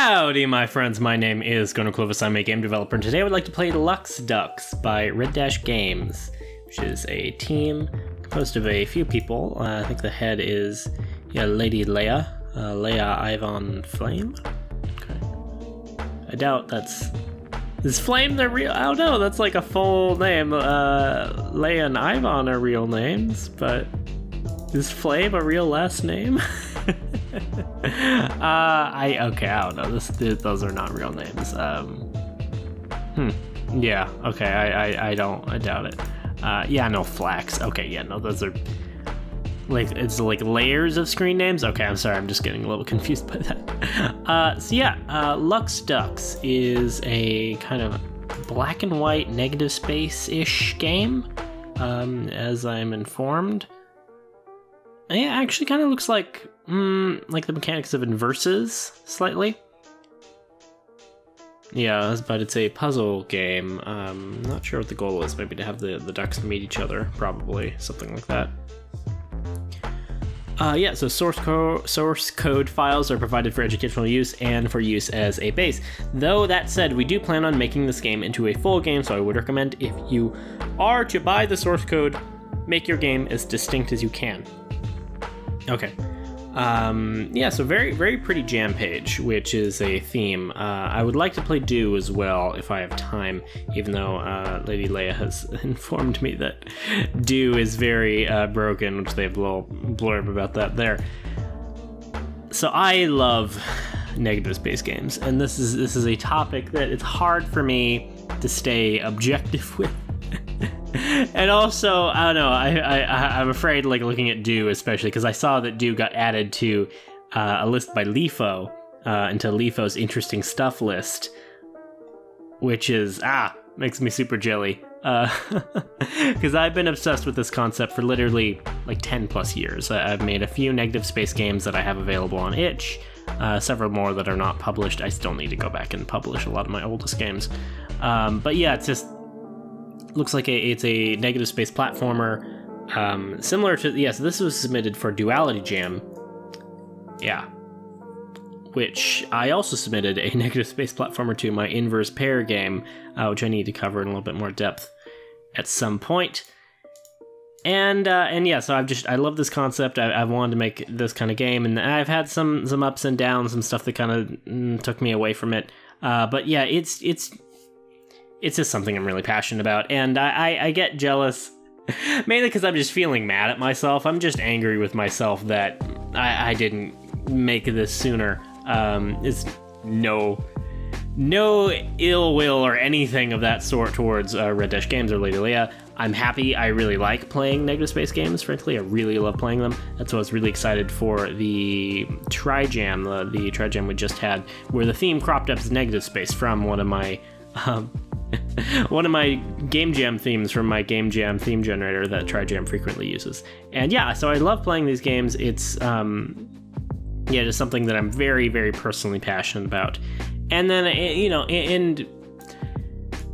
Howdy, my friends. My name is Gunnar Clovis. I'm a game developer, and today I would like to play Lux-Ducks by Games, which is a team composed of a few people. I think the head is Lady Leia, Leia Ivan Flame. Okay. I doubt that's... Is Flame the real... I don't know, that's like a full name. Leia and Ivan are real names, but is Flame a real last name? I don't know. Those are not real names. Yeah. Okay. I doubt it. Yeah. No, Flax. Okay. Yeah. No, those are like it's like layers of screen names. Okay. I'm sorry. I'm just getting a little confused by that. So yeah, Lux-Ducks is a kind of black and white negative space-ish game, as I'm informed. It actually kind of looks like the mechanics of Inverses, slightly. Yeah, but it's a puzzle game. Not sure what the goal is. Maybe to have the ducks meet each other, probably. Something like that. Yeah, so source code files are provided for educational use and for use as a base. Though that said, we do plan on making this game into a full game, so I would recommend if you are to buy the source code, make your game as distinct as you can. Okay. Yeah, so very pretty jam page, which is a theme. I would like to play Do as well if I have time, even though Lady Leia has informed me that Do is very broken, which they have a little blurb about that there. So I love negative space games, and this is a topic that it's hard for me to stay objective with. And also, I don't know, I'm afraid, like, looking at Do, especially, because I saw that Do got added to a list by Lefo, into Lefo's interesting stuff list, which is, makes me super jelly. Because I've been obsessed with this concept for literally, like, 10 plus years. I've made a few negative space games that I have available on itch, several more that are not published. I still need to go back and publish a lot of my oldest games. But yeah, it's just... Looks like it's a negative space platformer, similar to, so this was submitted for Duality Jam, yeah, which I also submitted a negative space platformer to my inverse pair game, which I need to cover in a little bit more depth at some point. And yeah, so I love this concept. I've wanted to make this kind of game, and I've had some ups and downs, some stuff that kind of took me away from it. But yeah, it's just something I'm really passionate about, and I get jealous, mainly because I'm just feeling mad at myself. I'm just angry with myself that I didn't make this sooner. It's no ill will or anything of that sort towards Games or Lady Leia. I'm happy. I really like playing negative space games, frankly. I really love playing them. That's why I was really excited for the Tri-Jam, the Tri-Jam we just had, where the theme cropped up as negative space from one of my... one of my Game Jam themes from my Game Jam theme generator that Tri-Jam frequently uses. And yeah, so I love playing these games. It's, just something that I'm very, very personally passionate about. And then, and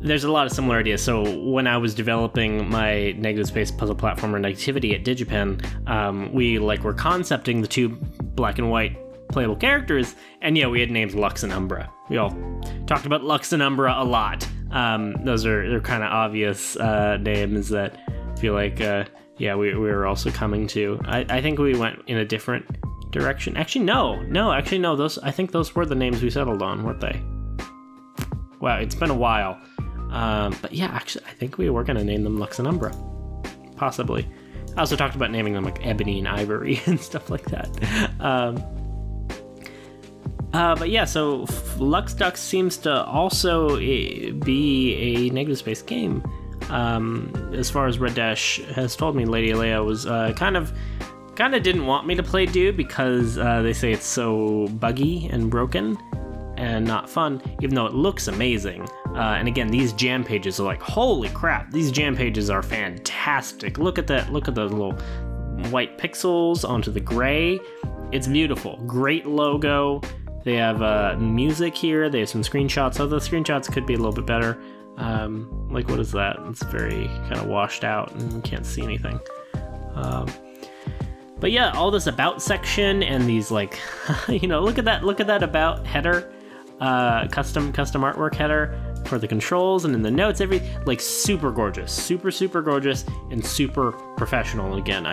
there's a lot of similar ideas. So when I was developing my negative space puzzle platformer Negativity at DigiPen, we were concepting the two black and white playable characters, and yeah, we had names Lux and Umbra. We all talked about Lux and Umbra a lot. They're kind of obvious names that I feel like we were also coming to. I think we went in a different direction. Actually no, I think those were the names we settled on, weren't they? Wow, it's been a while. But yeah, actually I think we were gonna name them Lux and Umbra, possibly. I also talked about naming them like Ebony and Ivory and stuff like that. But yeah, so Lux-Ducks seems to also be a negative space game. As far as Red Dash has told me, Lady Leia was kind of didn't want me to play Do because they say it's so buggy and broken and not fun, even though it looks amazing. And again, these jam pages are like, holy crap, these jam pages are fantastic. Look at that, look at those little white pixels onto the gray. It's beautiful, great logo. They have music here, they have some screenshots, so the screenshots could be a little bit better. Like, what is that? It's very kind of washed out and you can't see anything. But yeah, all this about section and these like, you know, look at that about header. custom artwork header for the controls, and in the notes, like super gorgeous, super gorgeous, and super professional. Again,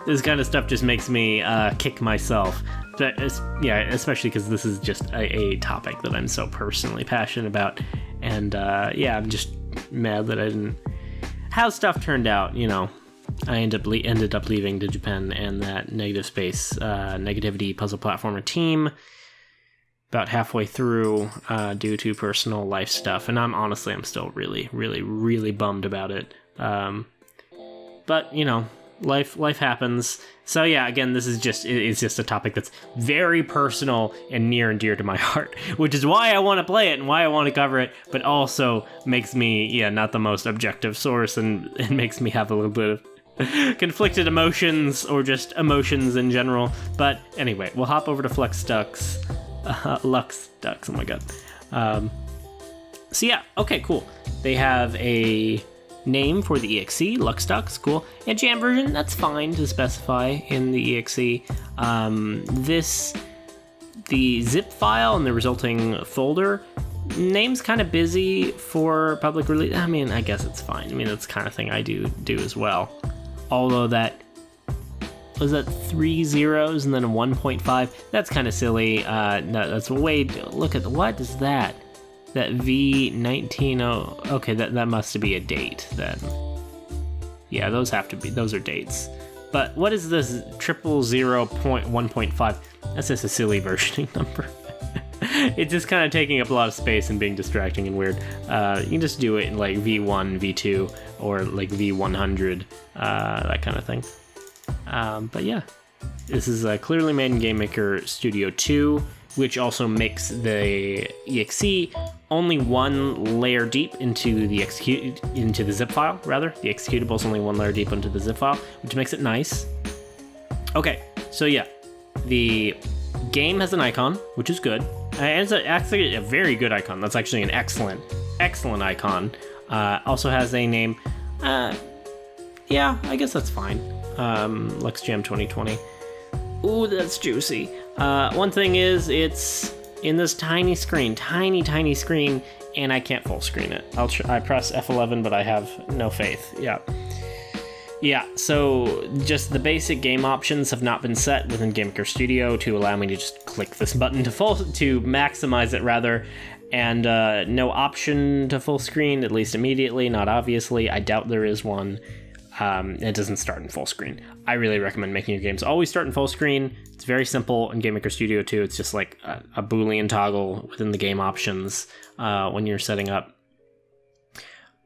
this kind of stuff just makes me kick myself. But yeah, especially because this is just a topic that I'm so personally passionate about, and yeah, I'm just mad that I didn't. How stuff turned out, you know. I ended up leaving Digipen and that negative space negativity puzzle platformer team about halfway through due to personal life stuff, and I'm still really bummed about it. But you know, life happens. So yeah, again, it's just a topic that's very personal and near and dear to my heart, which is why I want to play it and why I want to cover it, but also makes me not the most objective source, and it makes me have a little bit of conflicted emotions, or just emotions in general. But anyway, we'll hop over to Lux-Ducks. Lux-Ducks, oh my god. So yeah, okay, cool. They have a name for the exe, Lux-Ducks, cool. And jam version, that's fine to specify in the exe. The zip file and the resulting folder, name's kind of busy for public release. I mean, I guess it's fine. I mean, that's the kind of thing I do as well. Although was that 3 zeros and then a 1.5? That's kind of silly. That's way. Look at what is that? That V19. Okay, that must be a date then. Yeah, those are dates. But what is this 000.1.5? That's just a silly versioning number. It's just kind of taking up a lot of space and being distracting and weird. You can just do it in like V1, V2, or like V100, that kind of thing. But yeah, this is clearly made in GameMaker Studio 2, which also makes the exe only one layer deep into the zip file. Rather, the executable is only one layer deep into the zip file, which makes it nice. Okay, so yeah, the game has an icon, which is good. And it's actually a very good icon. That's actually an excellent icon. Also has a name. Yeah, I guess that's fine. LuxJam 2020. Ooh, that's juicy. One thing is, it's in this tiny screen, and I can't full screen it. I press F11, but I have no faith. Yeah, so just the basic game options have not been set within GameMaker Studio to allow me to just click this button to maximize it rather, and no option to full screen, at least immediately, not obviously. I doubt there is one. It doesn't start in full screen. I really recommend making your games always start in full screen. It's very simple in GameMaker Studio 2. It's just like a Boolean toggle within the game options when you're setting up.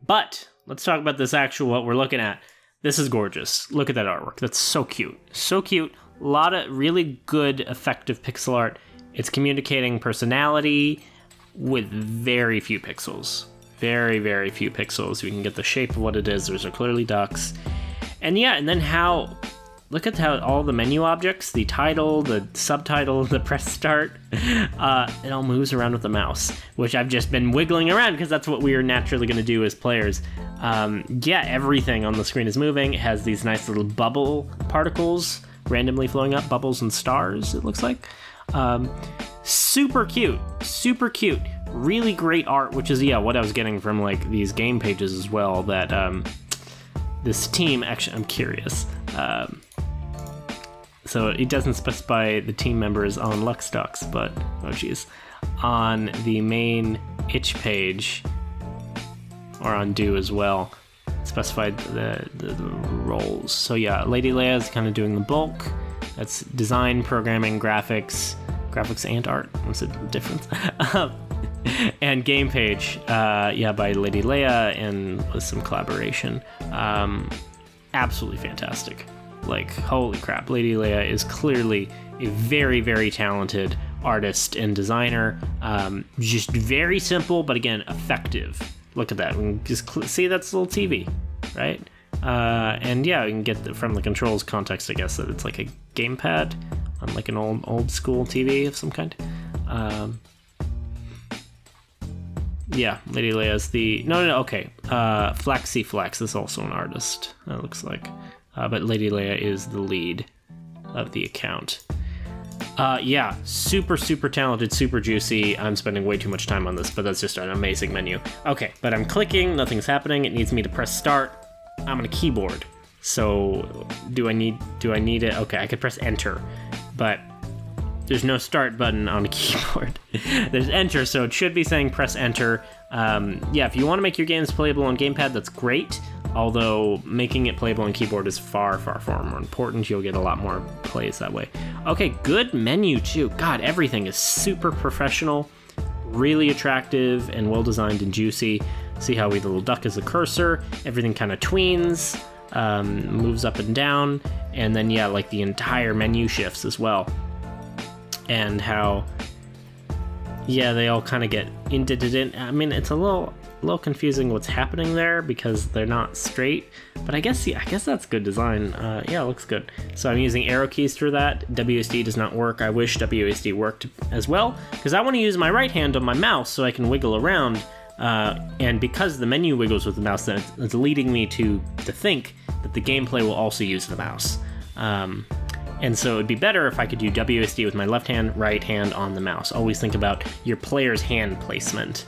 But let's talk about what we're looking at. This is gorgeous. Look at that artwork. That's so cute. So cute. A lot of really good, effective pixel art. It's communicating personality with very few pixels. Very few pixels. You can get the shape of what it is. Those are clearly ducks. And yeah, and then look at how all the menu objects, the title, the subtitle, the press start, it all moves around with the mouse, which I've just been wiggling around because that's what we are naturally going to do as players. Yeah, everything on the screen is moving. It has these nice little bubble particles randomly flowing up, bubbles and stars, it looks like. Super cute. Really great art, which is, what I was getting from like these game pages as well, that this team, actually, I'm curious. So it doesn't specify the team members on Lux-Ducks, but, oh geez, on the main itch page, or on Do as well, specified the roles. So yeah, Lady Leia is kind of doing the bulk. That's design, programming, graphics and art. What's the difference? And game page, by Lady Leia and with some collaboration. Absolutely fantastic. Like, holy crap, Lady Leia is clearly a very talented artist and designer. Just very simple, but again, effective. Look at that. We can just see that's a little TV, right? And yeah, we can get from the controls context, I guess, that it's like a gamepad on like an old school TV of some kind. Yeah, Lady Leia's the... No, okay. Flaxy Flex is also an artist, it looks like. But Lady Leia is the lead of the account. Yeah, super talented, super juicy. I'm spending way too much time on this, but that's just an amazing menu. Okay, but I'm clicking, nothing's happening. It needs me to press start. I'm on a keyboard. So do I need it? Okay, I could press enter, but there's no start button on a keyboard. There's enter, so it should be saying press enter. Yeah, if you want to make your games playable on gamepad, that's great. Although making it playable on keyboard is far more important. You'll get a lot more plays that way. Okay, good menu too. God, everything is super professional, really attractive and well designed and juicy. See how the little duck is a cursor. Everything kind of tweens, moves up and down, and then yeah, like the entire menu shifts as well. And how, yeah, they all kind of get indented in. I mean, it's a little confusing what's happening there because they're not straight, but I guess that's good design. Yeah, it looks good. So I'm using arrow keys for that. WASD does not work. I wish WASD worked as well, because I want to use my right hand on my mouse so I can wiggle around, and because the menu wiggles with the mouse, then it's leading me to think that the gameplay will also use the mouse. And so it'd be better if I could do WASD with my left hand, right hand on the mouse. Always think about your player's hand placement.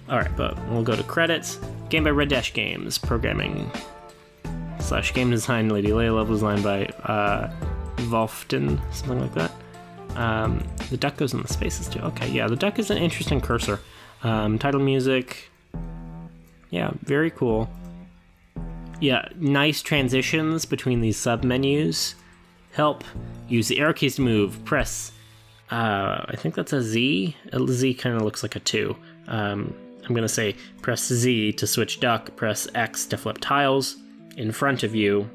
Alright, but we'll go to credits. Game by Red Dash Games, programming / game design, Lady Leia, level design by Wolfton, something like that. The duck goes in the spaces too. Okay, yeah, the duck is an interesting cursor. Title music. Yeah, very cool. Yeah, nice transitions between these sub-menus. Help. Use the arrow keys to move. Press, I think that's a Z. A Z kind of looks like a 2. I'm gonna say press Z to switch duck, press X to flip tiles in front of you.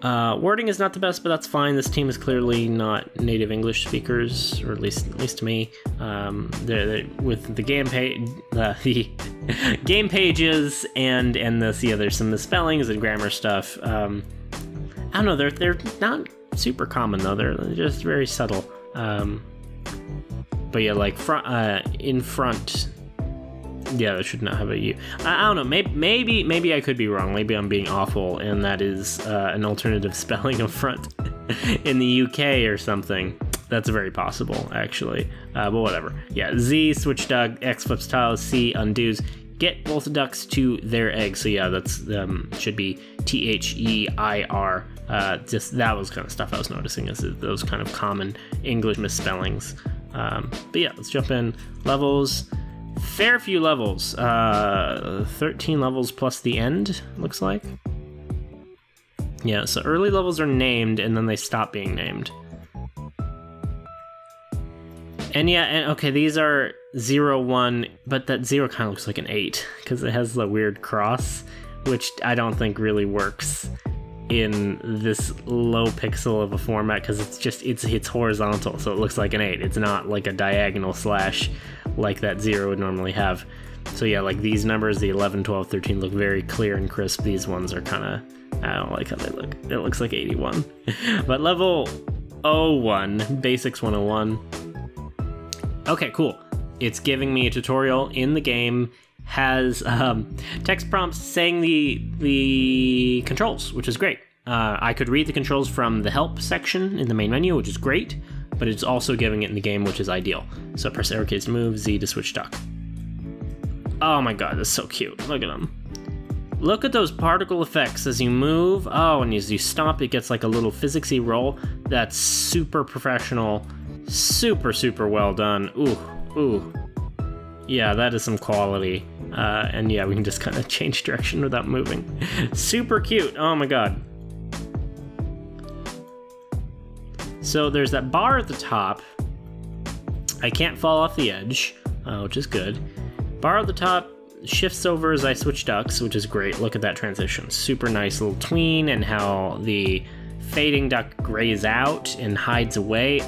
Wording is not the best, but that's fine. This team is clearly not native English speakers, or at least to me. They're with the game page, the game pages, and this, yeah, there's some misspellings and grammar stuff. I don't know. They're not super common though. They're just very subtle. But yeah, like in front. Yeah, that should not have a U. I don't know. Maybe I could be wrong. Maybe I'm being awful, and that is an alternative spelling of front in the UK or something. That's very possible, actually. But whatever. Yeah, Z switch duck, X flips tiles, C undoes. Get both the ducks to their eggs. So yeah, that's should be THEIR. Just that was kind of stuff I was noticing, is those kind of common English misspellings. But yeah, let's jump in. Levels. Fair few levels. 13 levels plus the end, looks like. Yeah, so early levels are named, and then they stop being named. And yeah, and okay, these are 0, 1, but that 0 kind of looks like an 8, because it has the weird cross, which I don't think really works in this low pixel of a format, because it's horizontal, so it looks like an 8. It's not like a diagonal slash like that 0 would normally have. So yeah, like these numbers, the 11, 12, 13 look very clear and crisp. These ones are kind of, I don't like how they look. It looks like 81. But level 01, Basics 101. Okay, cool. It's giving me a tutorial in the game, has text prompts saying the controls, which is great. I could read the controls from the help section in the main menu, which is great, but it's also giving it in the game, which is ideal. So press arrow keys to move, Z to switch duck. Oh my god, that's so cute. Look at them. Look at those particle effects as you move. Oh, and as you stomp, it gets like a little physicsy roll. That's super professional. Super well done. Ooh. Yeah, that is some quality. And yeah, we can just kind of change direction without moving. Super cute. Oh my god. So there's that bar at the top. I can't fall off the edge, which is good. Bar at the top shifts over as I switch ducks, which is great. Look at that transition. Super nice little tween, and how the fading duck grays out and hides away.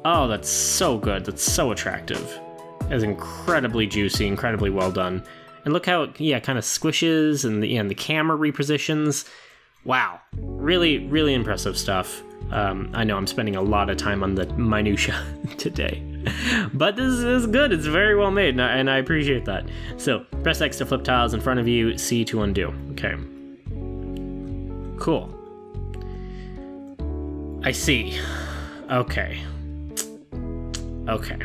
Oh, that's so good. That's so attractive. That's incredibly juicy, incredibly well done. And look how it kind of squishes, and the camera repositions. Wow, really impressive stuff. I know I'm spending a lot of time on the minutia today, but this is good. It's very well made, and I appreciate that. So press X to flip tiles in front of you, C to undo. Okay, cool. I see. Okay. Okay.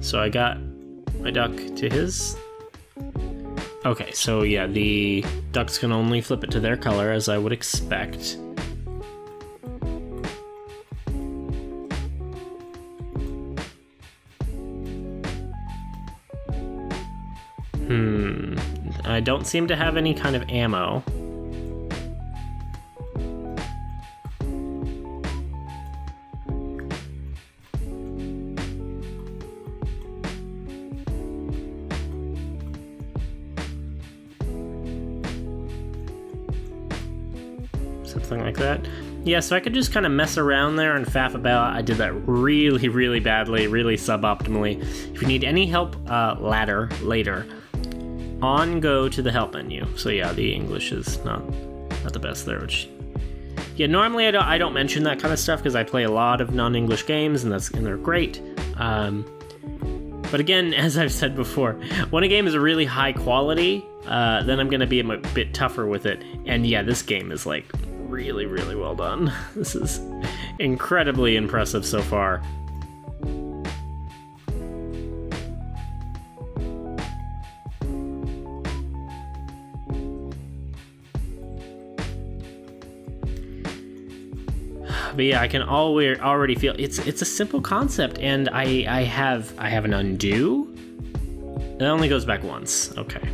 So I got my duck to his. Okay, so yeah, the ducks can only flip it to their color, as I would expect. I don't seem to have any kind of ammo. Something like that. Yeah, so I could just kind of mess around there and faff about. I did that really, really badly, really suboptimally. If you need any help later, go to the help menu. So yeah, the English is not the best there, which... Yeah, normally I don't mention that kind of stuff because I play a lot of non-English games and they're great. But again, as I've said before, when a game is really high quality, then I'm going to be a bit tougher with it. And yeah, this game is like really, really well done. This is incredibly impressive so far. But yeah, I can already feel it's a simple concept, and I have an undo. It only goes back once. Okay.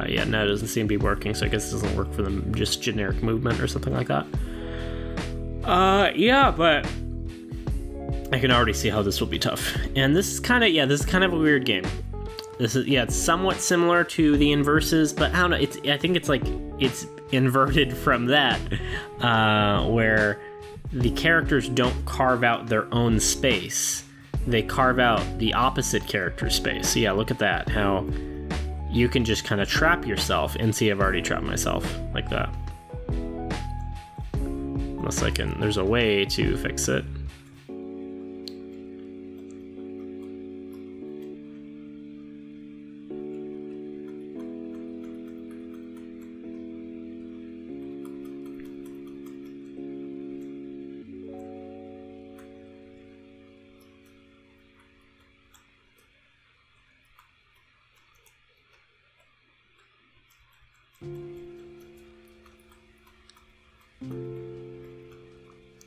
Yeah, no, it doesn't seem to be working, so I guess it doesn't work for them. Just generic movement or something like that. Yeah, but I can already see how this will be tough. And this is kind of a weird game. It's somewhat similar to the Inverses, but I don't know. I think it's inverted from that, where the characters don't carve out their own space. They carve out the opposite character's space. So yeah, look at that. How you can just kind of trap yourself, and see, I've already trapped myself like that. Unless there's a way to fix it.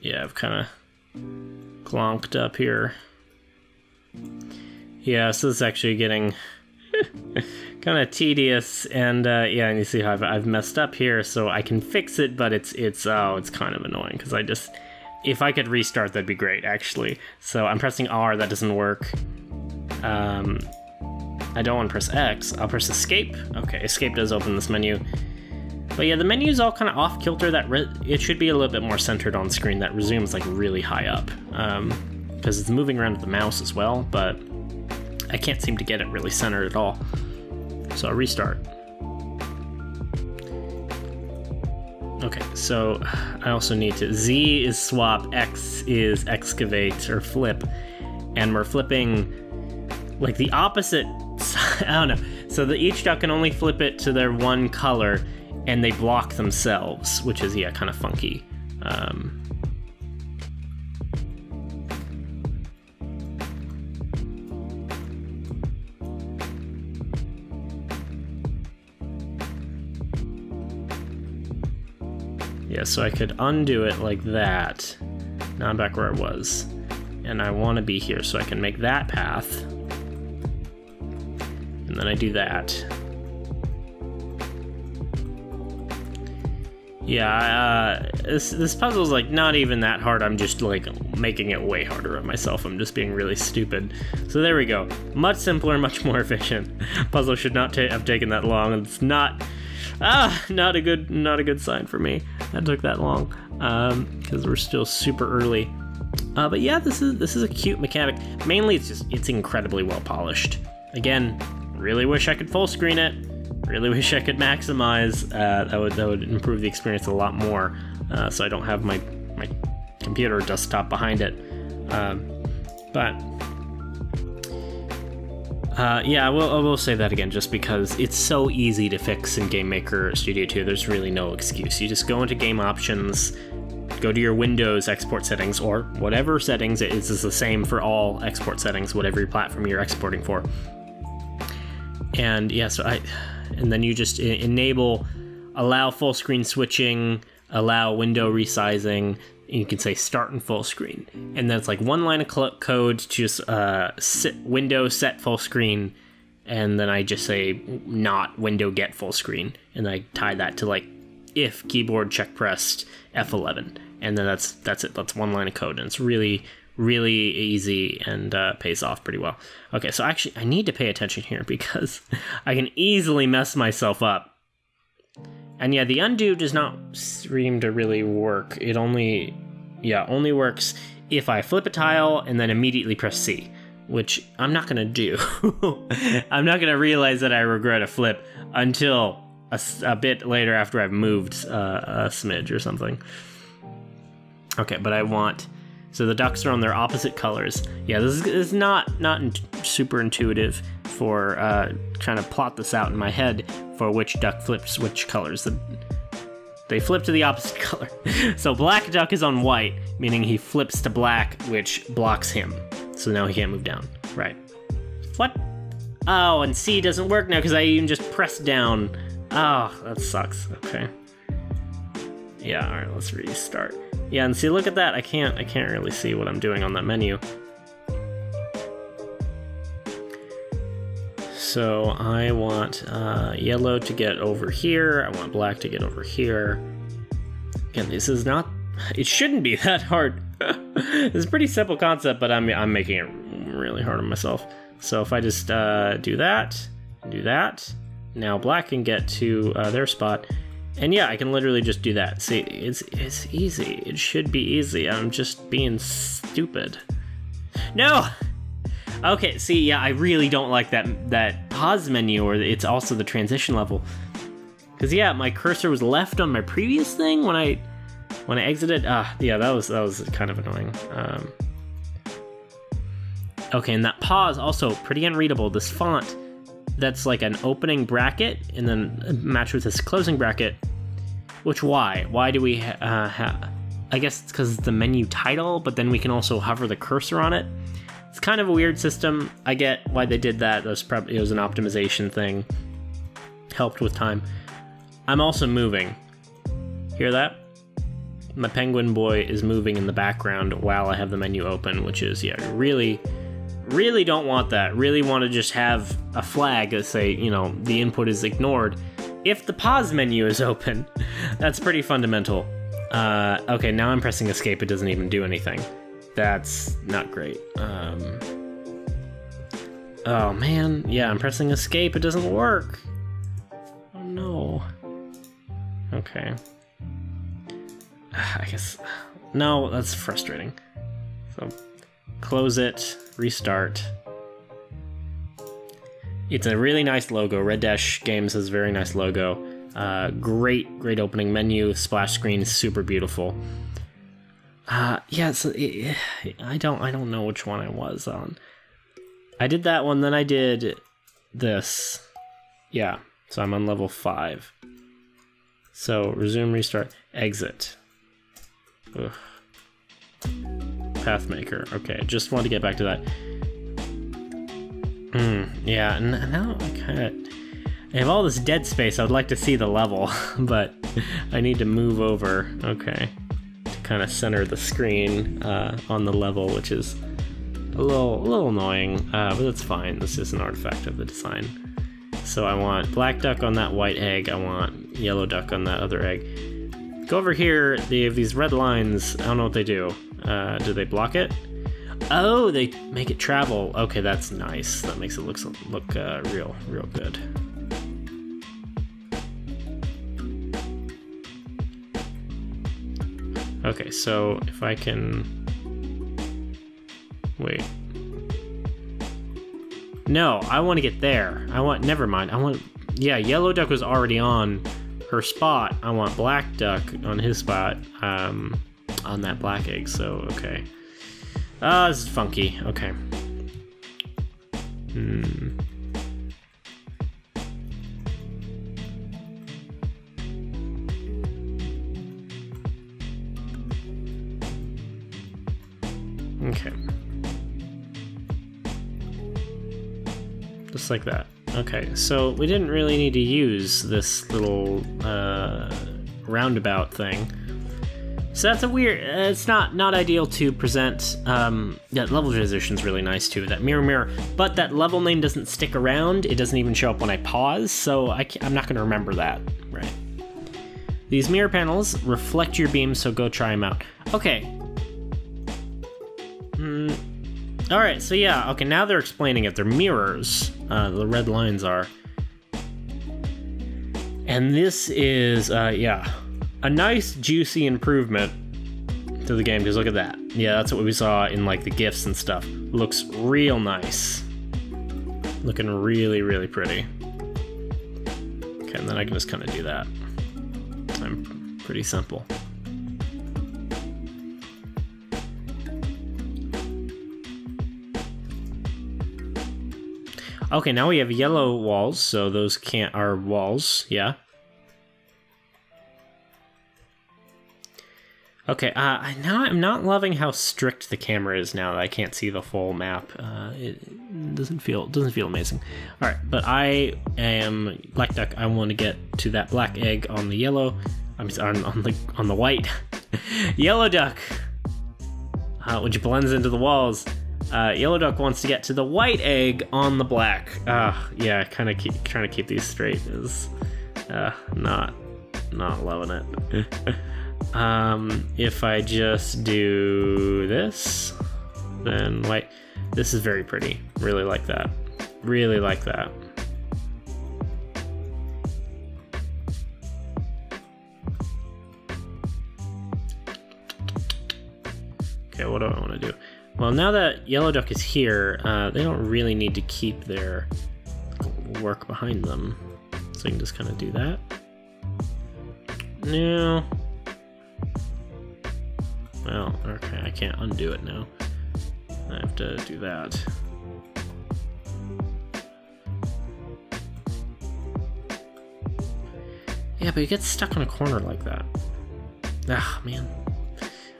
Yeah, I've kind of clonked up here. Yeah, so it's actually getting kind of tedious, and yeah, and you see how I've messed up here, so I can fix it, but it's kind of annoying because if I could restart, that'd be great actually. So I'm pressing R, that doesn't work. I don't want to press X. I'll press Escape. Okay, Escape does open this menu. But yeah, the menu's all kind of off kilter. It should be a little bit more centered on screen. That resumes like really high up, because it's moving around with the mouse as well. But I can't seem to get it really centered at all. So I'll restart. Okay, so I also need to... Z is swap, X is excavate or flip, and we're flipping like the opposite side. I don't know. So each duck can only flip it to their one color, and they block themselves, which is, yeah, kind of funky. Yeah, so I could undo it like that. Now I'm back where I was. And I want to be here, so I can make that path. And then I do that. Yeah, this puzzle's like not even that hard. I'm just like making it way harder on myself. I'm just being really stupid. So there we go. Much simpler, much more efficient. Puzzle should not have taken that long. It's not a good sign for me. That took that long because we're still super early. But yeah, this is a cute mechanic. Mainly, it's incredibly well polished. Again, really wish I could full screen it. Really wish I could maximize. That would improve the experience a lot more. So I don't have my computer desktop behind it. But Yeah, I will say that again, just because it's so easy to fix in Game Maker Studio 2. There's really no excuse. You just go into game options, go to your Windows export settings, or whatever settings. It's the same for all export settings, whatever platform you're exporting for. And yeah, and then you just allow full screen switching, allow window resizing. You can say start in full screen, and then it's like one line of code to just window set full screen, and then I just say not window get full screen, and I tie that to like if keyboard check pressed F11, and then that's it. That's one line of code, and it's really easy and pays off pretty well. Okay, so actually I need to pay attention here because I can easily mess myself up. And yeah, the undo does not seem to really work. It only works if I flip a tile and then immediately press C, which I'm not gonna do. I'm not gonna realize that I regret a flip until a bit later after I've moved a smidge or something. Okay, but so the ducks are on their opposite colors. Yeah, this is not super intuitive for trying to plot this out in my head for which duck flips which colors. They flip to the opposite color. So black duck is on white, meaning he flips to black, which blocks him. So now he can't move down. Right. What? Oh, and C doesn't work now because I even just pressed down. Oh, that sucks. Okay. Yeah, all right, let's restart. Yeah, and see, look at that. I can't really see what I'm doing on that menu. So I want yellow to get over here. I want black to get over here. Again, this is not. It shouldn't be that hard. It's a pretty simple concept, but I'm making it really hard on myself. So if I just do that, now black can get to their spot. And yeah, I can literally just do that. See, it's easy. It should be easy. I'm just being stupid. No! Okay, see, yeah, I really don't like that pause menu, or it's also the transition level. Because yeah, my cursor was left on my previous thing when I exited. Yeah, that was kind of annoying. Okay, and that pause also pretty unreadable. This font that's like an opening bracket and then matched with this closing bracket. Which why do we have? I guess it's because it's the menu title, but then we can also hover the cursor on it. It's kind of a weird system. I get why they did that. It was an optimization thing. Helped with time. I'm also moving. Hear that? My penguin boy is moving in the background while I have the menu open, which is, yeah, really don't want that. Really want to just have a flag that say, you know, the input is ignored if the pause menu is open. That's pretty fundamental. Okay, now I'm pressing escape. It doesn't even do anything. That's not great. Oh man, yeah, I'm pressing escape. It doesn't work. Oh no. Okay. I guess, no, that's frustrating. So, close it, restart. It's a really nice logo. Red Dash Games has a very nice logo. Great opening menu. Splash screen is super beautiful. Yeah, so I don't know which one I was on. I did that one, then I did this. Yeah, so I'm on level 5. So resume, restart, exit. Ugh. Pathmaker. Okay, just wanted to get back to that. Yeah, and now I have all this dead space. I would like to see the level, but I need to move over. Okay, to kind of center the screen on the level, which is a little annoying, but that's fine. This is an artifact of the design. So I want black duck on that white egg. I want yellow duck on that other egg. Go over here. They have these red lines. I don't know what they do. Do they block it? Oh, they make it travel. Okay, that's nice. That makes it look real good. Okay, so if I can... Wait. No, I want to get there. Never mind. Yeah, yellow duck was already on her spot. I want black duck on his spot, on that black egg, so, okay. This is funky. Okay. Okay. Just like that. Okay, so we didn't really need to use this little roundabout thing. So that's a weird, it's not ideal to present, that level transition's really nice too, that mirror, but that level name doesn't stick around, it doesn't even show up when I pause, so I'm not going to remember that, right? These mirror panels reflect your beams, so go try them out. Okay. Alright, so yeah, okay, now they're explaining it, they're mirrors, the red lines are. And this is, yeah. A nice, juicy improvement to the game, because look at that. Yeah, that's what we saw in, like, the GIFs and stuff. Looks real nice. Looking really, really pretty. Okay, and then I can just kind of do that. I'm pretty simple. Okay, now we have yellow walls, so those are walls, yeah. Okay, now I'm not loving how strict the camera is now that I can't see the full map. It doesn't feel amazing. All right, but I am Black Duck. I want to get to that black egg on the yellow. I'm sorry, on the white. Yellow Duck, which blends into the walls. Yellow Duck wants to get to the white egg on the black. Yeah, kind of trying to keep these straight is not loving it. If I just do this, then white. This is very pretty. Really like that. Really like that. Okay, what do I want to do? Well, now that Yellow Duck is here, they don't really need to keep their work behind them. So you can just kind of do that. No. Well, okay, I can't undo it now. I have to do that. Yeah, but it gets stuck in a corner like that. Ah, man.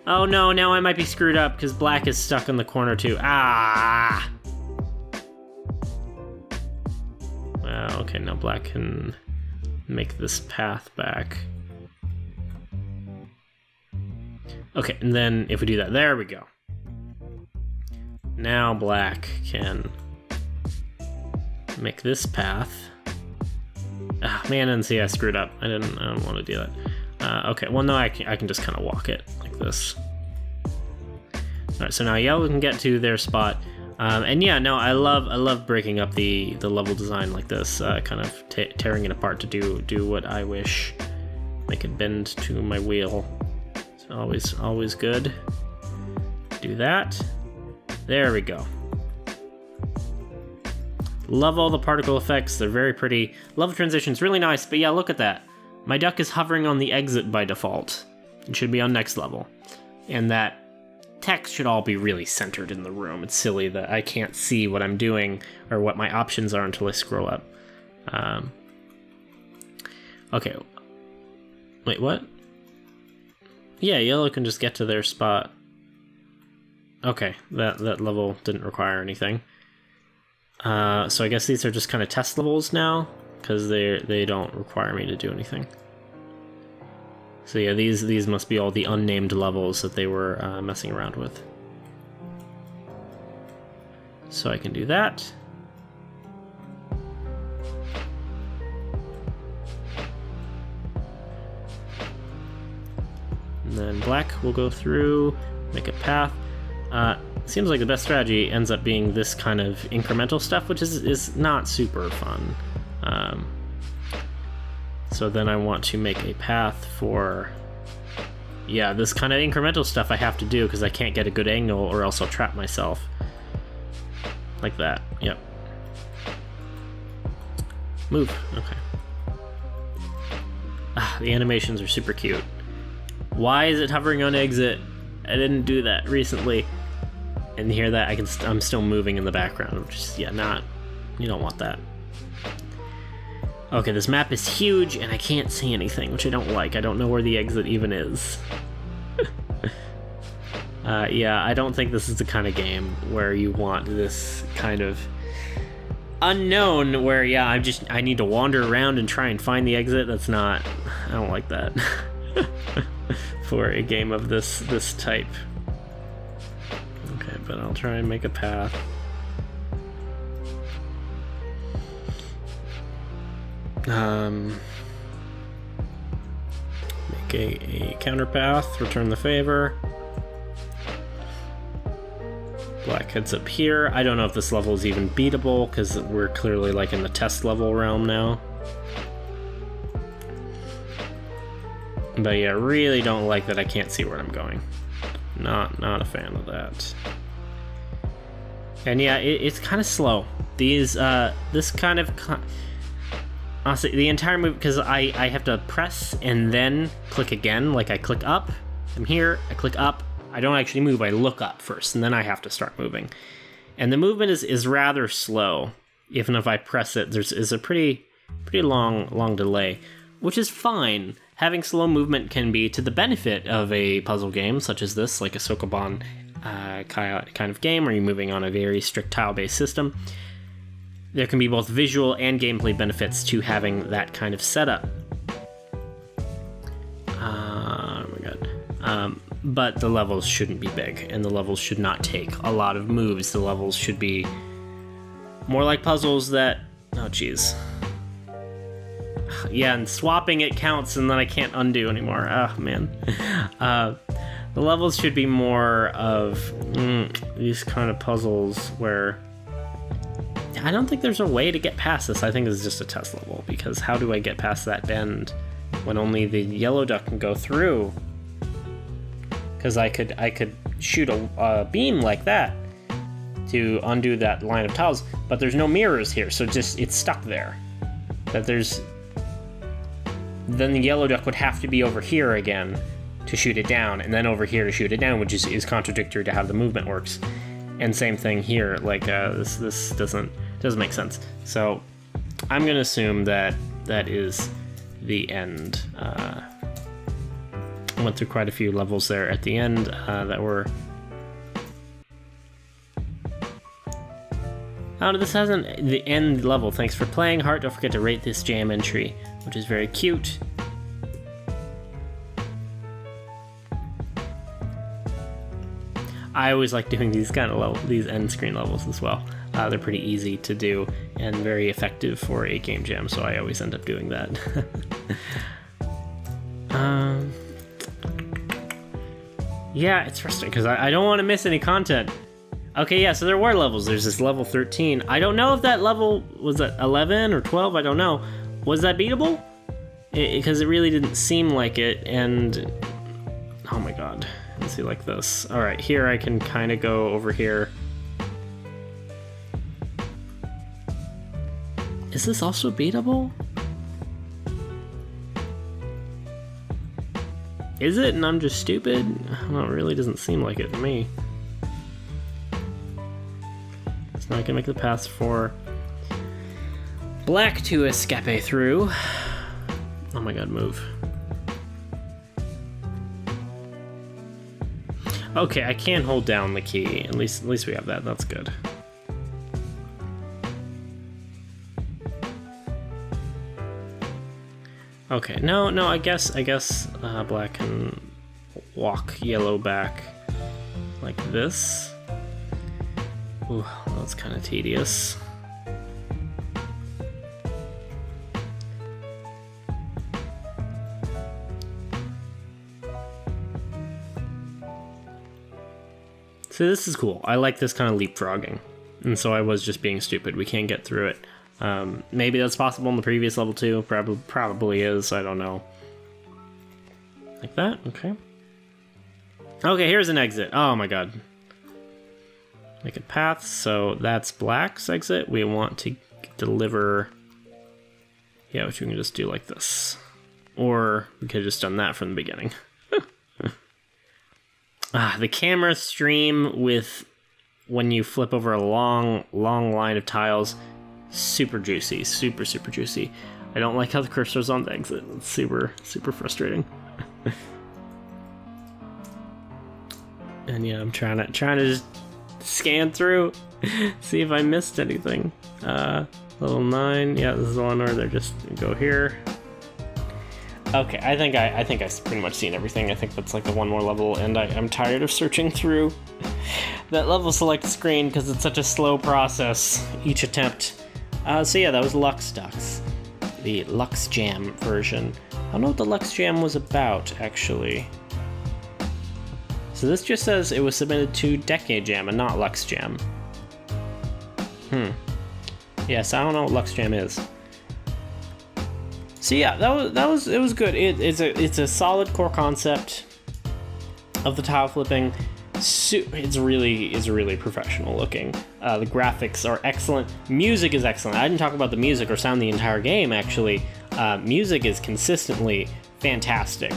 Oh no, now I might be screwed up because black is stuck in the corner too. Ah! Well, okay, now black can make this path back. Okay, and then if we do that, there we go. Now black can make this path. Ah, man, and see I screwed up. I don't want to do that. Okay, well no, I can just kind of walk it like this. Alright, so now yellow can get to their spot. And yeah, no, I love breaking up the level design like this, kind of tearing it apart to do what I wish. Make it bend to my wheel. Always good. Do that. There we go. Love all the particle effects. They're very pretty. Level transition's really nice, but yeah, look at that. My duck is hovering on the exit by default. It should be on next level. And that text should all be really centered in the room. It's silly that I can't see what I'm doing or what my options are until I scroll up. Okay. Wait, what? Yeah, yellow can just get to their spot. Okay, that level didn't require anything. So I guess these are just kind of test levels now, because they don't require me to do anything. So yeah, these must be all the unnamed levels that they were messing around with. So I can do that. And then black will go through, make a path. Seems like the best strategy ends up being this kind of incremental stuff, which is not super fun. So then I want to make a path for, yeah, this kind of incremental stuff I have to do because I can't get a good angle or else I'll trap myself. Like that, yep. Move, okay. Ah, the animations are super cute. Why is it hovering on exit? I didn't do that recently. And hear that I'm still moving in the background, which is, yeah, not You don't want that. Okay, this map is huge, and I can't see anything, which I don't like. I don't know where the exit even is. Yeah, I don't think this is the kind of game where you want this kind of unknown where, yeah, I need to wander around and try and find the exit. That's not... I don't like that for a game of this type. Okay, but I'll try and make a path. Make a counter path, return the favor. Black heads up here. I don't know if this level is even beatable, because we're clearly like in the test level realm now. But yeah, really don't like that I can't see where I'm going. Not a fan of that. And yeah, it's kind of slow. These, this kind of... Honestly, the entire move, because I have to press and then click again, like I click up, I'm here, I click up, I don't actually move, I look up first, and then I have to start moving. And the movement is rather slow. Even if I press it, there's a pretty long delay, which is fine. Having slow movement can be to the benefit of a puzzle game, such as this, like a Sokoban kind of game, where you're moving on a very strict tile-based system. There can be both visual and gameplay benefits to having that kind of setup. Oh my god. But the levels shouldn't be big, and the levels should not take a lot of moves. The levels should be more like puzzles that... Oh, jeez. Yeah, and swapping it counts, and then I can't undo anymore. Oh, man. The levels should be more of these kind of puzzles where... I don't think there's a way to get past this. I think this is just a test level, because how do I get past that bend when only the yellow duck can go through? Because I could shoot a beam like that to undo that line of tiles, but there's no mirrors here, so it's stuck there. Then the yellow duck would have to be over here again to shoot it down, and then over here to shoot it down, which is contradictory to how the movement works. And same thing here, like this doesn't make sense. So I'm gonna assume that is the end. I went through quite a few levels there at the end that were... Oh, this hasn't... The end level. Thanks for playing. Heart, don't forget to rate this jam entry, which is very cute. I always like doing these kind of these end screen levels as well. They're pretty easy to do and very effective for a game jam, so I always end up doing that. Yeah, it's frustrating because I don't want to miss any content. Okay, yeah, so there were levels. There's this level 13. I don't know if that level was at 11 or 12. I don't know. Was that beatable? Because it really didn't seem like it, and... Oh my god. Let's see, like this. Alright, here I can kind of go over here. Is this also beatable? Is it, and I'm just stupid? No, it really doesn't seem like it to me. So now I can make the paths for black to escape through. Oh my god, move. Okay, I can hold down the key. At least we have that. That's good. Okay, no, I guess black can walk yellow back like this. Ooh, that's kind of tedious. So this is cool. I like this kind of leapfrogging. And so I was just being stupid. We can't get through it. Maybe that's possible in the previous level too. Probably is. I don't know. Like that? Okay. Okay, here's an exit. Oh my god. Make a path. So that's black's exit. We want to deliver... Yeah, which we can just do like this. Or we could have just done that from the beginning. The camera stream with when you flip over a long line of tiles, super juicy, super juicy. I don't like how the cursor's on the exit. It's super frustrating. And yeah, I'm trying to just scan through, see if I missed anything. Level 9, yeah, this is the one where they're just go here. Okay, I think I've pretty much seen everything. I think that's like the one more level, and I'm tired of searching through that level select screen because it's such a slow process each attempt. So yeah, that was Lux-Ducks, the Lux Jam version. I don't know what the Lux Jam was about, actually. So this just says it was submitted to Decade Jam and not Lux Jam. Yes, I don't know what Lux Jam is. So yeah, it was good. It's a solid core concept of the tile flipping. It's really professional looking. The graphics are excellent. Music is excellent. I didn't talk about the music or sound the entire game, actually. Music is consistently fantastic.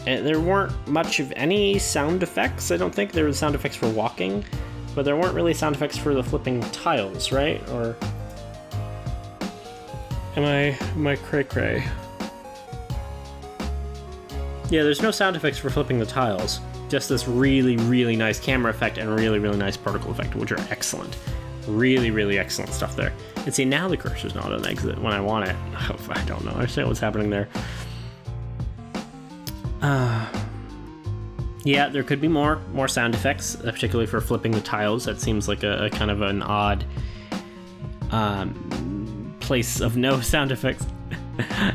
And there weren't much of any sound effects. I don't think there were sound effects for walking, but there weren't really sound effects for the flipping tiles, right? Or am I cray-cray? Yeah, there's no sound effects for flipping the tiles. Just this really nice camera effect and really nice particle effect, which are excellent. Really excellent stuff there. And see, now the cursor's not on exit when I want it. I don't know. I understand what's happening there. Yeah, there could be more sound effects, particularly for flipping the tiles. That seems like a kind of an odd place of no sound effects.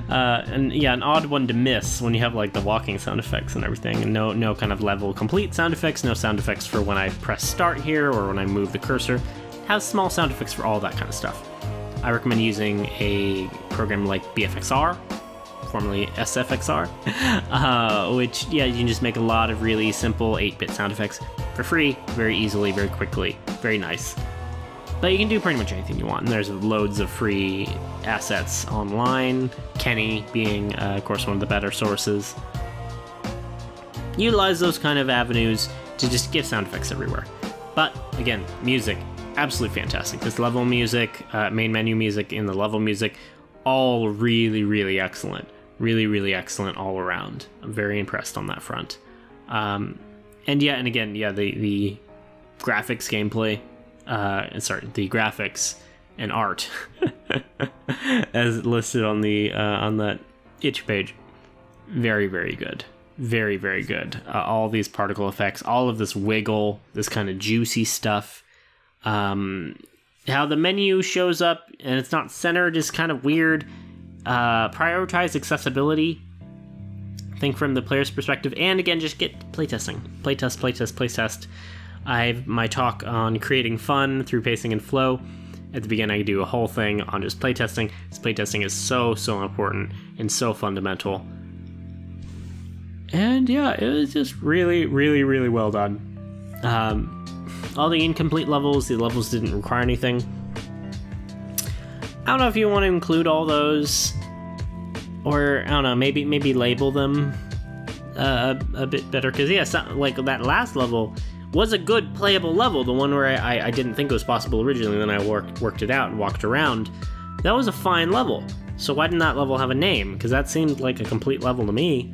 And yeah, an odd one to miss when you have like the walking sound effects and everything, and no kind of level complete sound effects, no sound effects for when I press start here or when I move the cursor. It has small sound effects for all that kind of stuff. I recommend using a program like BFXR, formerly SFXR, which, yeah, you can just make a lot of really simple 8-bit sound effects for free, very easily, very quickly, very nice. But you can do pretty much anything you want, and there's loads of free assets online, Kenny being, of course, one of the better sources. Utilize those kind of avenues to just give sound effects everywhere. But, again, music, absolutely fantastic. This level music, main menu music, and the level music, all really excellent. Really excellent all around. I'm very impressed on that front. And again, the graphics gameplay, the graphics and art as listed on the on that itch page, very good. Very good. All these particle effects, all of this wiggle, this kind of juicy stuff. How the menu shows up and it's not centered is kind of weird. Prioritize accessibility. Think from the player's perspective, and again, just get playtesting. Playtest. I have my talk on creating fun through pacing and flow. At the beginning, I do a whole thing on just playtesting. This playtesting is so important and so fundamental. And yeah, it was just really well done. All the incomplete levels, the levels didn't require anything. I don't know if you want to include all those, or I don't know, maybe label them a bit better, because yeah, like that last level was a good playable level, the one where I didn't think it was possible originally, then I worked it out and walked around. That was a fine level. So why didn't that level have a name? Because that seemed like a complete level to me.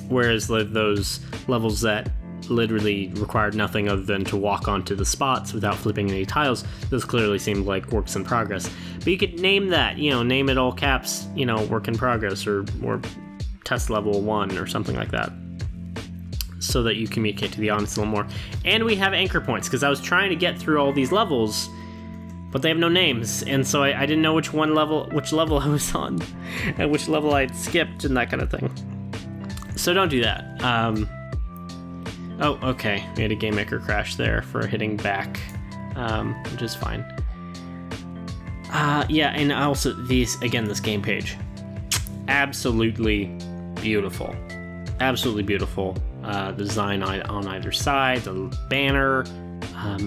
Whereas those levels that literally required nothing other than to walk onto the spots without flipping any tiles, those clearly seemed like works in progress. But you could name that, name it all caps, work in progress or test level 1 or something like that, so that you communicate to the audience a little more. And we have anchor points, because I was trying to get through all these levels, but they have no names, and so I didn't know which level I was on, and which level I'd skipped, and that kind of thing. So don't do that. Oh, okay. We had a Game Maker crash there for hitting back, which is fine. Yeah, and also this game page. Absolutely beautiful. Absolutely beautiful. The design on either side, the banner,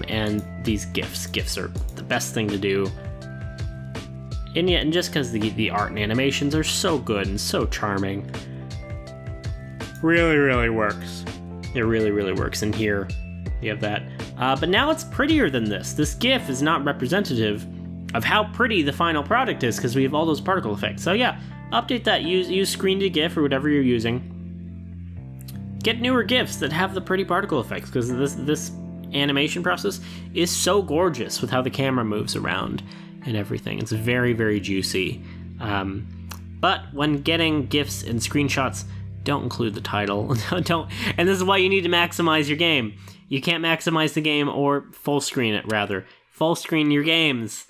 and these GIFs. GIFs are the best thing to do. And just because the art and animations are so good and so charming, really works. It really works. And here you have that But now it's prettier than this. This GIF is not representative of how pretty the final product is because we have all those particle effects. So yeah, update that. Use screen to GIF or whatever you're using. Get newer GIFs that have the pretty particle effects because this animation process is so gorgeous with how the camera moves around and everything. It's very, very juicy. But when getting GIFs and screenshots, don't include the title. Don't. And this is why you need to maximize your game. You can't maximize the game or full screen it, rather. Full screen your games.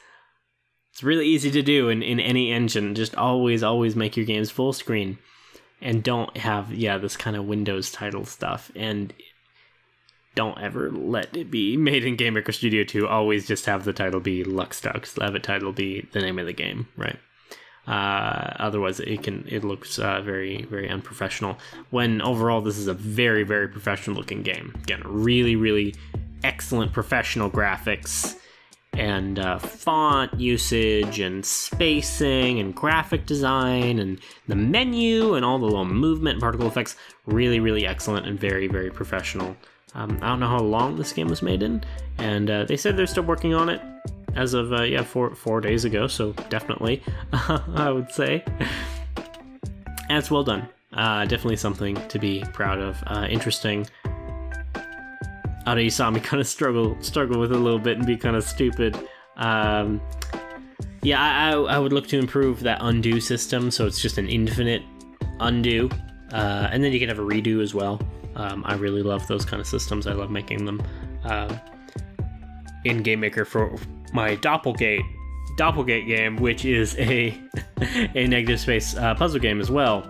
It's really easy to do in any engine. Just always make your games full screen. And don't have, this kind of Windows title stuff. And don't ever let it be made in Game Maker Studio 2. Always just have the title be Lux-Ducks. Have the title be the name of the game, right? Otherwise, it looks very, very unprofessional. When overall, this is a very, very professional looking game. Again, really, really excellent professional graphics and font usage and spacing and graphic design and the menu and all the little movement and particle effects. Really, really excellent and very, very professional. I don't know how long this game was made in, and they said they're still working on it as of, 4 days ago, so definitely, I would say. And it's well done. Definitely something to be proud of. Interesting. I know you saw me kind of struggle with it a little bit and be kind of stupid. I would look to improve that undo system, so it's just an infinite undo. And then you can have a redo as well. I really love those kind of systems. I love making them in Game Maker for my Doppelgate game, which is a negative space puzzle game as well.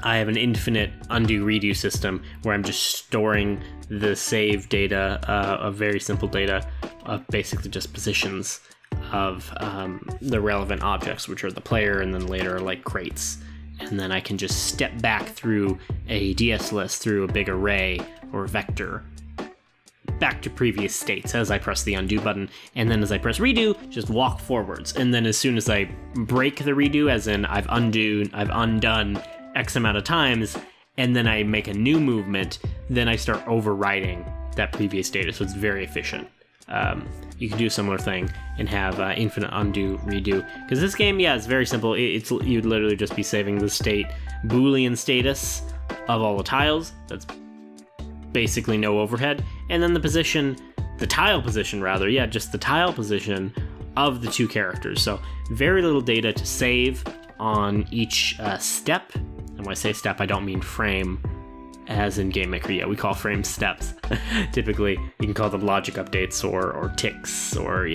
I have an infinite undo redo system where I'm just storing the save data of very simple data of basically just positions of the relevant objects, which are the player, and then later like crates. And then I can just step back through a DS list, through a big array or vector, back to previous states as I press the undo button, and then as I press redo, just walk forwards. And then as soon as I break the redo, as in I've undone X amount of times, and then I make a new movement, then I start overriding that previous data, so it's very efficient. You can do a similar thing and have infinite undo redo, because this game, it's very simple. You'd literally just be saving the state Boolean status of all the tiles. That's basically no overhead, and then the tile position of the two characters. So very little data to save on each step. And when I say step, I don't mean frame, as in Game Maker. We call frames steps. Typically, you can call them logic updates or ticks or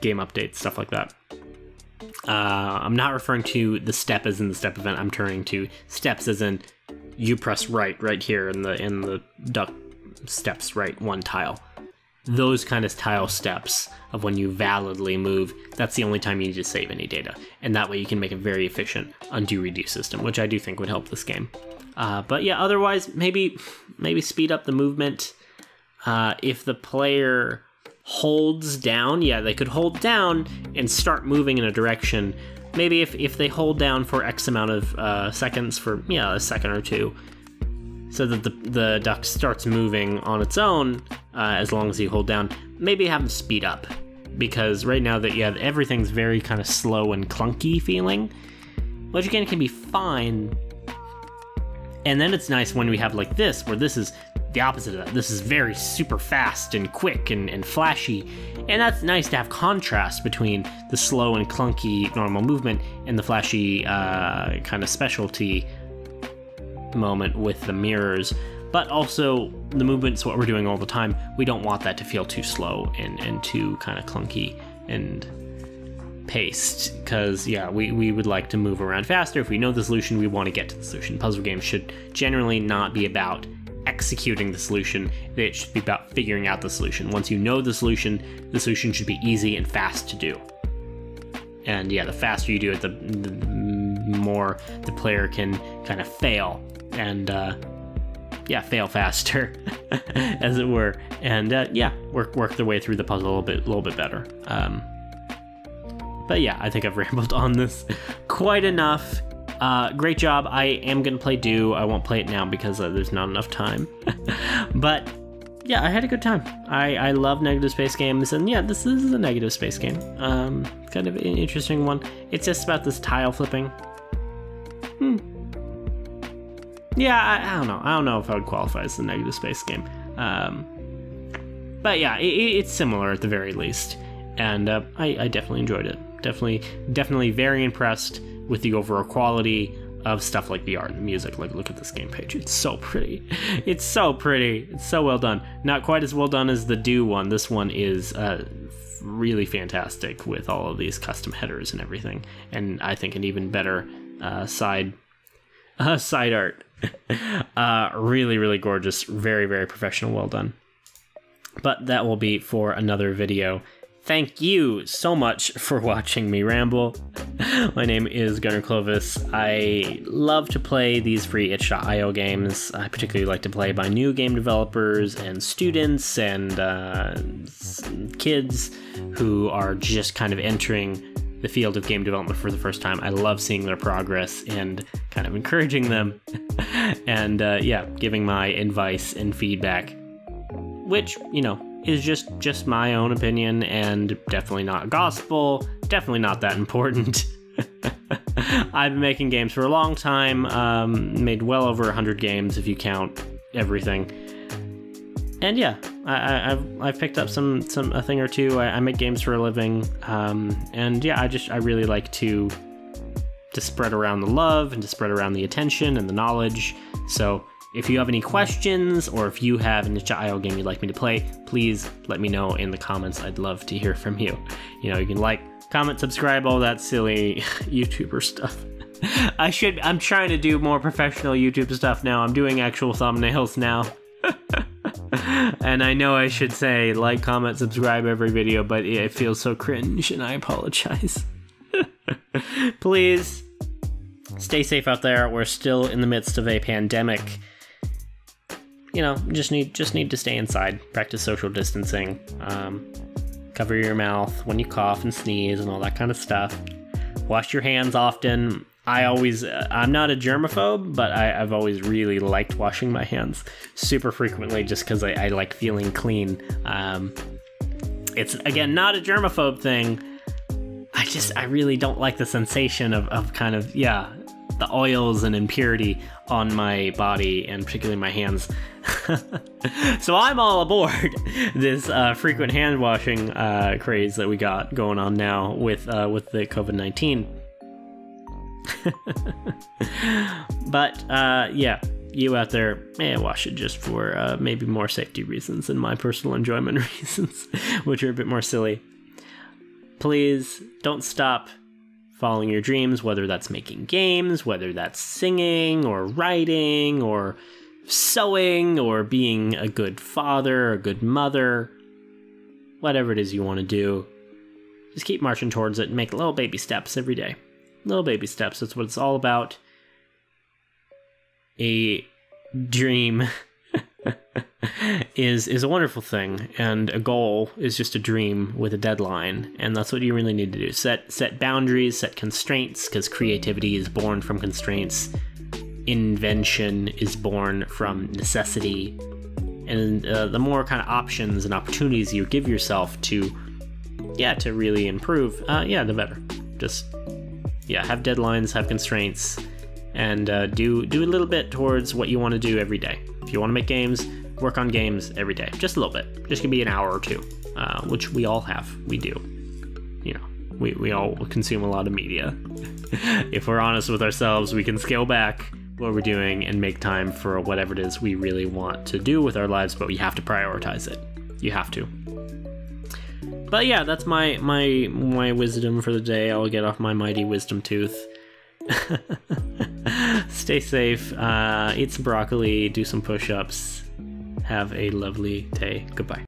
game updates, stuff like that. I'm not referring to the step as in the step event. I'm turning to steps as in you press right here in the duck steps right one tile. Those kind of tile steps of when you validly move, that's the only time you need to save any data. And that way you can make a very efficient undo-redo system, which I do think would help this game. But otherwise, maybe speed up the movement. If the player holds down, they could hold down and start moving in a direction. Maybe if they hold down for X amount of seconds, for a second or two, so that the duck starts moving on its own, as long as you hold down, maybe have them speed up. Because right now that everything's very kind of slow and clunky feeling, which again can be fine. And then it's nice when we have like this, where this is the opposite of that. This is very super fast and quick and flashy. And that's nice to have contrast between the slow and clunky normal movement and the flashy kind of specialty moment with the mirrors. But also, the movement's what we're doing all the time. We don't want that to feel too slow and too kind of clunky and paced, because we would like to move around faster. If we know the solution, we want to get to the solution. Puzzle games should generally not be about executing the solution. It should be about figuring out the solution. Once you know the solution should be easy and fast to do. And the faster you do it, the more the player can kind of fail and fail faster, as it were, and work their way through the puzzle a little bit better. But I think I've rambled on this quite enough. Great job. I am gonna play Do. I won't play it now because there's not enough time. But yeah, I had a good time. I love negative space games, and yeah, this is a negative space game. Kind of an interesting one. It's just about this tile flipping. Yeah, I don't know. I don't know if I would qualify as a negative space game. But yeah, it's similar at the very least, and I definitely enjoyed it. Definitely very impressed with the overall quality of stuff like the art and the music. Like, look at this game page. It's so pretty. It's so pretty. It's so well done. Not quite as well done as the Do one. This one is really fantastic with all of these custom headers and everything. And I think an even better side art. Really, really gorgeous. Very, very professional. Well done. But that will be for another video. Thank you so much for watching me ramble. My name is Gunnar Clovis. I love to play these free itch.io games. I particularly like to play by new game developers and students and kids who are just kind of entering the field of game development for the first time. I love seeing their progress and kind of encouraging them and yeah, giving my advice and feedback, which, you know, is just my own opinion and definitely not gospel, definitely not that important. I've been making games for a long time, made well over 100 games if you count everything. And yeah, I've picked up a thing or two. I make games for a living, and yeah, I really like to spread around the love and to spread around the attention and the knowledge. So if you have any questions, or if you have an itch.io game you'd like me to play, please let me know in the comments. I'd love to hear from you. You know, you can like, comment, subscribe, all that silly YouTuber stuff. I'm trying to do more professional YouTube stuff now. I'm doing actual thumbnails now. And I know I should say like, comment, subscribe every video, but it feels so cringe, and I apologize. Please stay safe out there. We're still in the midst of a pandemic. You know, just need to stay inside, practice social distancing, cover your mouth when you cough and sneeze and all that kind of stuff. Wash your hands often. I'm not a germaphobe, but I've always really liked washing my hands super frequently just because I like feeling clean. It's, again, not a germaphobe thing. I really don't like the sensation of kind of, yeah, the oils and impurity on my body, and particularly my hands. So I'm all aboard this frequent hand washing craze that we got going on now with the COVID-19. But yeah, you out there may wash it just for maybe more safety reasons than my personal enjoyment reasons, which are a bit more silly. Please don't stop following your dreams, whether that's making games, whether that's singing or writing or sewing or being a good father or a good mother. Whatever it is you want to do, just keep marching towards it and make little baby steps every day. Little baby steps, that's what it's all about. A dream is a wonderful thing, and a goal is just a dream with a deadline, and that's what you really need to do. Set boundaries, set constraints, because creativity is born from constraints. Invention is born from necessity. And the more kind of options and opportunities you give yourself to really improve, the better. Just, yeah, have deadlines, have constraints, and do a little bit towards what you want to do every day. If you want to make games, work on games every day. Just a little bit. Just gonna be an hour or two, which we all have. We do. You know, we all consume a lot of media. If we're honest with ourselves, we can scale back what we're doing and make time for whatever it is we really want to do with our lives, but we have to prioritize it. You have to. But yeah, that's my wisdom for the day. I'll get off my mighty wisdom tooth. Stay safe, eat some broccoli, do some push-ups. Have a lovely day. Goodbye.